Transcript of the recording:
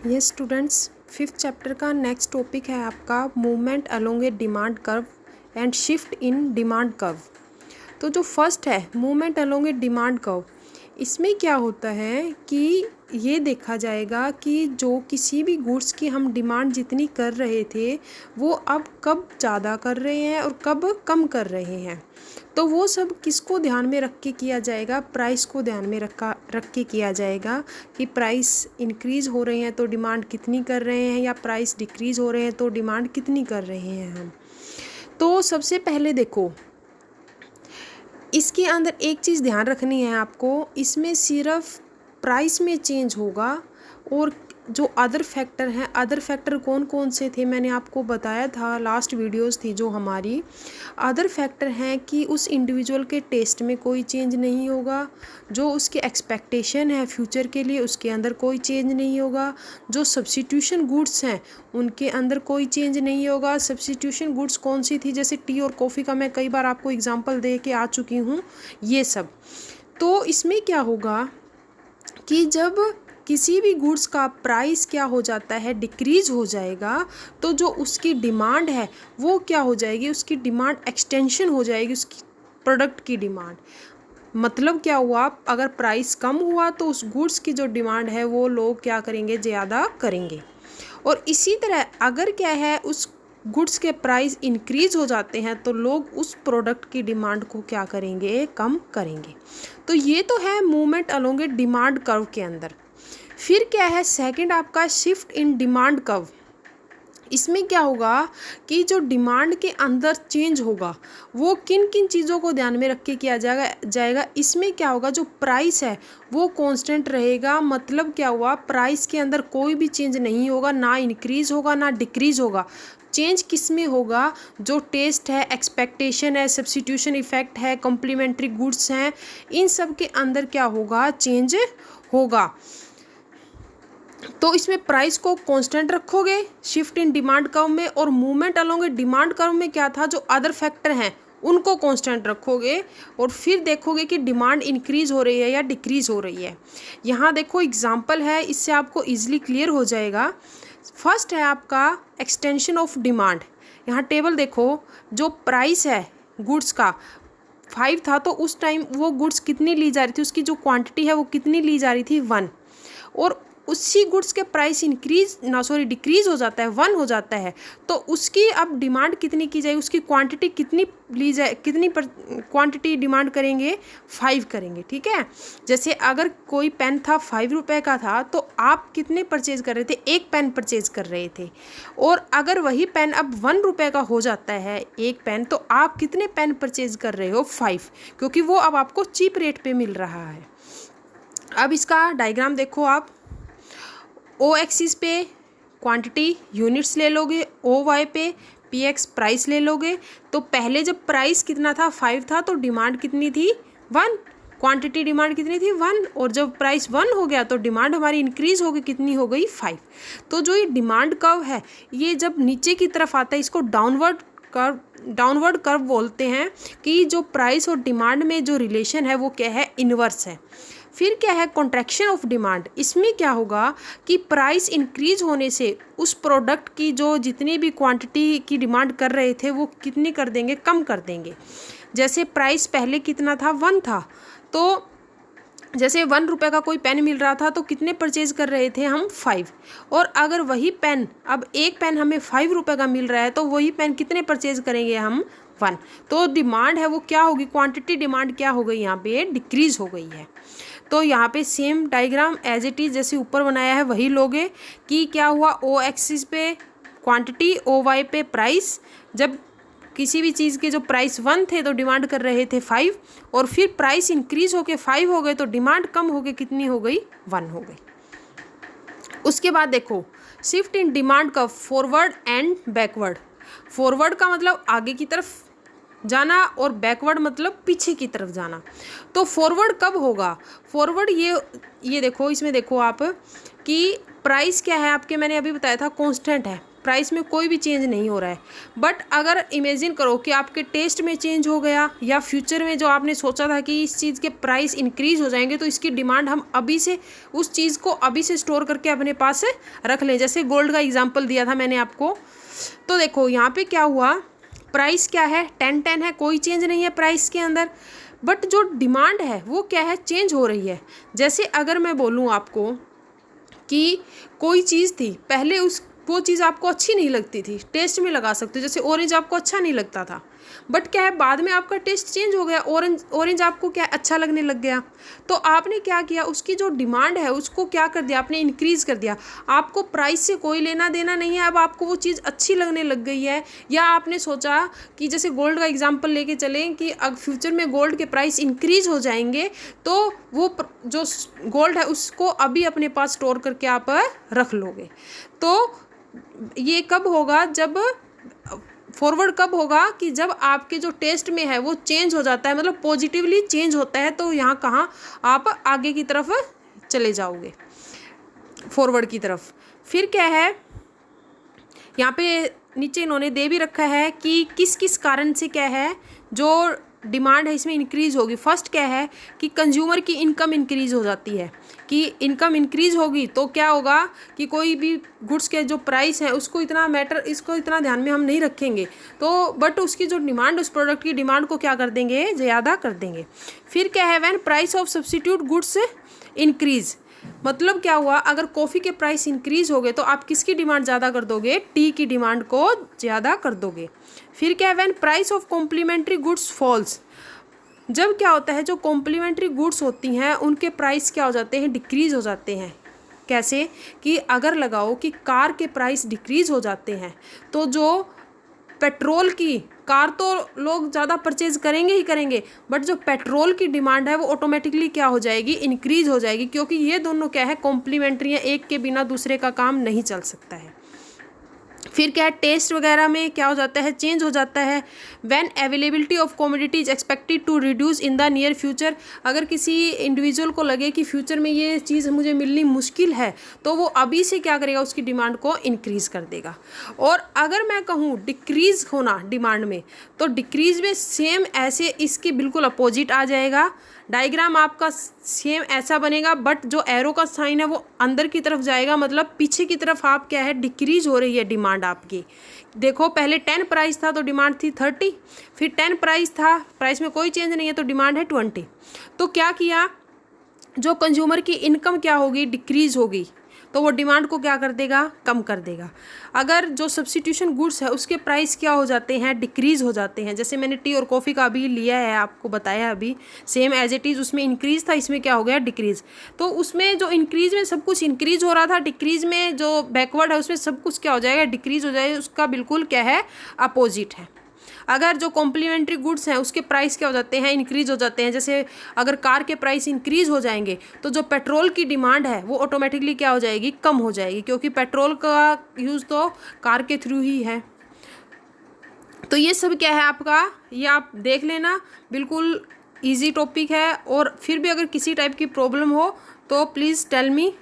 ये students fifth chapter का next topic है आपका movement along A demand curve and shift in demand curve. तो जो फर्स्ट है मूवमेंट अलोंग ए डिमांड कर्व, इसमें क्या होता है कि ये देखा जाएगा कि जो किसी भी गुड्स की हम डिमांड जितनी कर रहे थे वो अब कब ज़्यादा कर रहे हैं और कब कम कर रहे हैं। तो वो सब किसको ध्यान में रख के किया जाएगा, प्राइस को ध्यान में रख के किया जाएगा कि प्राइस इंक्रीज़ हो रहे हैं तो डिमांड कितनी कर रहे हैं या प्राइस डिक्रीज़ हो रहे हैं तो डिमांड कितनी कर रहे हैं हम। तो सबसे पहले देखो, इसके अंदर एक चीज़ ध्यान रखनी है आपको, इसमें सिर्फ प्राइस में चेंज होगा और जो अदर फैक्टर हैं, अदर फैक्टर कौन कौन से थे मैंने आपको बताया था, लास्ट वीडियोस थी जो हमारी। अदर फैक्टर हैं कि उस इंडिविजुअल के टेस्ट में कोई चेंज नहीं होगा, जो उसकी एक्सपेक्टेशन है फ्यूचर के लिए उसके अंदर कोई चेंज नहीं होगा, जो सब्स्टिट्यूशन गुड्स हैं उनके अंदर कोई चेंज नहीं होगा। सब्स्टिट्यूशन गुड्स कौन सी थी, जैसे टी और कॉफ़ी का मैं कई बार आपको एग्जांपल दे के आ चुकी हूँ ये सब। तो इसमें क्या होगा कि जब किसी भी गुड्स का प्राइस क्या हो जाता है, डिक्रीज़ हो जाएगा, तो जो उसकी डिमांड है वो क्या हो जाएगी, उसकी डिमांड एक्सटेंशन हो जाएगी उसकी प्रोडक्ट की डिमांड। मतलब क्या हुआ, अगर प्राइस कम हुआ तो उस गुड्स की जो डिमांड है वो लोग क्या करेंगे, ज़्यादा करेंगे। और इसी तरह अगर क्या है उस गुड्स के प्राइस इंक्रीज़ हो जाते हैं तो लोग उस प्रोडक्ट की डिमांड को क्या करेंगे, कम करेंगे। तो ये तो है मूवमेंट अलोंग ए डिमांड कर्व के अंदर। फिर क्या है सेकंड आपका शिफ्ट इन डिमांड कर्व। इसमें क्या होगा कि जो डिमांड के अंदर चेंज होगा वो किन किन चीज़ों को ध्यान में रख के किया जाएगा। इसमें क्या होगा, जो प्राइस है वो कांस्टेंट रहेगा। मतलब क्या हुआ, प्राइस के अंदर कोई भी चेंज नहीं होगा, ना इंक्रीज़ होगा ना डिक्रीज़ होगा। चेंज किस में होगा, जो टेस्ट है, एक्सपेक्टेशन है, सब्स्टिट्यूशन इफेक्ट है, कॉम्प्लीमेंट्री गुड्स हैं, इन सब के अंदर क्या होगा, चेंज होगा। तो इसमें प्राइस को कांस्टेंट रखोगे शिफ्ट इन डिमांड कर्व में, और मूवमेंट अलोंग ए डिमांड कर्व में क्या था, जो अदर फैक्टर हैं उनको कांस्टेंट रखोगे और फिर देखोगे कि डिमांड इंक्रीज़ हो रही है या डिक्रीज़ हो रही है। यहाँ देखो एग्जांपल है, इससे आपको इजीली क्लियर हो जाएगा। फर्स्ट है आपका एक्सटेंशन ऑफ डिमांड। यहाँ टेबल देखो, जो प्राइस है गुड्स का 5 था तो उस टाइम वो गुड्स कितनी ली जा रही थी, उसकी जो क्वांटिटी है वो कितनी ली जा रही थी, 1। और उसी गुड्स के प्राइस डिक्रीज़ हो जाता है, 1 हो जाता है, तो उसकी अब डिमांड कितनी की जाएगी, उसकी क्वांटिटी कितनी ली जाए, कितनी क्वांटिटी डिमांड करेंगे, 5 करेंगे। ठीक है, जैसे अगर कोई पेन था 5 रुपये का था तो आप कितने परचेज कर रहे थे, एक पेन परचेज कर रहे थे। और अगर वही पेन अब 1 रुपये का हो जाता है एक पेन, तो आप कितने पेन परचेज कर रहे हो, 5, क्योंकि वो अब आपको चीप रेट पे मिल रहा है। अब इसका डायग्राम देखो आप, ओ एक्सिस पे क्वांटिटी यूनिट्स ले लोगे, ओ वाई पे पी एक्स प्राइस ले लोगे। तो पहले जब प्राइस कितना था, 5 था, तो डिमांड कितनी थी, 1, क्वांटिटी डिमांड कितनी थी, 1। और जब प्राइस 1 हो गया तो डिमांड हमारी इंक्रीज़ हो गई, कितनी हो गई, 5। तो जो ये डिमांड कर्व है ये जब नीचे की तरफ आता है इसको डाउनवर्ड कर्व बोलते हैं, कि जो प्राइस और डिमांड में जो रिलेशन है वो क्या है, इनवर्स है। फिर क्या है कॉन्ट्रैक्शन ऑफ डिमांड। इसमें क्या होगा कि प्राइस इंक्रीज होने से उस प्रोडक्ट की जो जितनी भी क्वांटिटी की डिमांड कर रहे थे वो कितनी कर देंगे, कम कर देंगे। जैसे प्राइस पहले कितना था, 1 था, तो जैसे 1 रुपये का कोई पेन मिल रहा था तो कितने परचेज कर रहे थे हम, 5। और अगर वही पेन, अब एक पेन हमें 5 रुपये का मिल रहा है तो वही पेन कितने परचेज करेंगे हम, 1। तो डिमांड है वो क्या होगी, क्वांटिटी डिमांड क्या हो गई, यहाँ पे डिक्रीज हो गई है। तो यहाँ पे same diagram as it is जैसे ऊपर बनाया है वही लोगे, कि क्या हुआ, ओ एक्सिस पे क्वांटिटी, ओ वाई पे प्राइस। जब किसी भी चीज़ के जो प्राइस 1 थे तो डिमांड कर रहे थे 5, और फिर प्राइस इंक्रीज होके 5 हो गए तो डिमांड कम होके कितनी हो गई, 1 हो गई। उसके बाद देखो शिफ्ट इन डिमांड का फॉरवर्ड एंड बैकवर्ड। फॉरवर्ड का मतलब आगे की तरफ जाना और बैकवर्ड मतलब पीछे की तरफ जाना। तो फॉरवर्ड कब होगा, फॉरवर्ड ये देखो, इसमें देखो आप कि प्राइस क्या है आपके, मैंने अभी बताया था कांस्टेंट है, प्राइस में कोई भी चेंज नहीं हो रहा है। बट अगर इमेजिन करो कि आपके टेस्ट में चेंज हो गया या फ्यूचर में जो आपने सोचा था कि इस चीज़ के प्राइस इंक्रीज़ हो जाएंगे, तो इसकी डिमांड हम अभी से उस चीज़ को अभी से स्टोर करके अपने पास रख लें। जैसे गोल्ड का एग्जांपल दिया था मैंने आपको, तो देखो यहाँ पे क्या हुआ, प्राइस क्या है 10 है, कोई चेंज नहीं है प्राइस के अंदर, बट जो डिमांड है वो क्या है, चेंज हो रही है। जैसे अगर मैं बोलूँ आपको कि कोई चीज़ थी पहले, वो चीज़ आपको अच्छी नहीं लगती थी, टेस्ट में लगा सकते हो, जैसे ऑरेंज आपको अच्छा नहीं लगता था, बट क्या है बाद में आपका टेस्ट चेंज हो गया, ऑरेंज आपको क्या अच्छा लगने लग गया। तो आपने क्या किया, उसकी जो डिमांड है उसको क्या कर दिया, आपने इंक्रीज़ कर दिया। आपको प्राइस से कोई लेना देना नहीं है, अब आपको वो चीज़ अच्छी लगने लग गई है। या आपने सोचा कि जैसे गोल्ड का एग्जाम्पल लेके चलें कि अब फ्यूचर में गोल्ड के प्राइस इंक्रीज़ हो जाएंगे, तो वो जो गोल्ड है उसको अभी अपने पास स्टोर करके आप रख लोगे। तो ये कब होगा, जब फॉरवर्ड कब होगा कि जब आपके जो टेस्ट में है वो चेंज हो जाता है, मतलब पॉजिटिवली चेंज होता है, तो यहाँ कहाँ आप आगे की तरफ चले जाओगे, फॉरवर्ड की तरफ। फिर क्या है, यहाँ पे नीचे इन्होंने दे भी रखा है कि किस किस कारण से क्या है जो डिमांड है इसमें इंक्रीज़ होगी। फर्स्ट क्या है कि कंज्यूमर की इनकम इंक्रीज़ हो जाती है, कि इनकम इंक्रीज़ होगी तो क्या होगा कि कोई भी गुड्स के जो प्राइस है उसको इसको इतना ध्यान में हम नहीं रखेंगे, तो बट उसकी जो डिमांड, उस प्रोडक्ट की डिमांड को क्या कर देंगे, ज़्यादा कर देंगे। फिर क्या है, when price of substitute goods increase, मतलब क्या हुआ, अगर कॉफ़ी के प्राइस इंक्रीज़ हो गए तो आप किसकी डिमांड ज़्यादा कर दोगे, टी की डिमांड को ज़्यादा कर दोगे। फिर क्या है, when price of complementary goods falls, जब क्या होता है जो कॉम्प्लीमेंट्री गुड्स होती हैं उनके प्राइस क्या हो जाते हैं, डिक्रीज़ हो जाते हैं। कैसे कि अगर लगाओ कि कार के प्राइस डिक्रीज़ हो जाते हैं, तो जो पेट्रोल की कार तो लोग ज़्यादा परचेज करेंगे ही करेंगे, बट जो पेट्रोल की डिमांड है वो ऑटोमेटिकली क्या हो जाएगी, इंक्रीज़ हो जाएगी, क्योंकि ये दोनों क्या है, कॉम्प्लीमेंट्री है, एक के बिना दूसरे का काम नहीं चल सकता है। फिर क्या है, टेस्ट वगैरह में क्या हो जाता है, चेंज हो जाता है। When availability of commodity is expected to reduce in the near future, अगर किसी इंडिविजुअल को लगे कि फ्यूचर में ये चीज़ मुझे मिलनी मुश्किल है, तो वो अभी से क्या करेगा, उसकी डिमांड को इंक्रीज़ कर देगा। और अगर मैं कहूँ डिक्रीज़ होना डिमांड में, तो डिक्रीज़ में सेम ऐसे इसके बिल्कुल अपोजिट आ जाएगा। डायग्राम आपका सेम ऐसा बनेगा, बट जो एरो का साइन है वो अंदर की तरफ जाएगा, मतलब पीछे की तरफ आप क्या है, डिक्रीज हो रही है डिमांड आपकी। देखो पहले 10 प्राइस था तो डिमांड थी 30, फिर 10 प्राइस था, प्राइस में कोई चेंज नहीं है तो डिमांड है 20। तो क्या किया, जो कंज्यूमर की इनकम क्या होगी, डिक्रीज होगी, तो वो डिमांड को क्या कर देगा, कम कर देगा। अगर जो सब्स्टिट्यूशन गुड्स है उसके प्राइस क्या हो जाते हैं, डिक्रीज़ हो जाते हैं। जैसे मैंने टी और कॉफ़ी का अभी लिया है, आपको बताया अभी, सेम एज इट इज़, उसमें इंक्रीज़ था, इसमें क्या हो गया, डिक्रीज़। तो उसमें जो इंक्रीज़ में सब कुछ इंक्रीज़ हो रहा था, डिक्रीज़ में जो बैकवर्ड है उसमें सब कुछ क्या हो जाएगा, डिक्रीज़ हो जाएगा, उसका बिल्कुल क्या है, अपोजिट है। अगर जो कॉम्प्लीमेंट्री गुड्स हैं उसके प्राइस क्या हो जाते हैं, इंक्रीज़ हो जाते हैं। जैसे अगर कार के प्राइस इंक्रीज़ हो जाएंगे तो जो पेट्रोल की डिमांड है वो ऑटोमेटिकली क्या हो जाएगी, कम हो जाएगी, क्योंकि पेट्रोल का यूज़ तो कार के थ्रू ही है। तो ये सब क्या है आपका, ये आप देख लेना, बिल्कुल ईजी टॉपिक है। और फिर भी अगर किसी टाइप की प्रॉब्लम हो तो प्लीज़ टेल मी।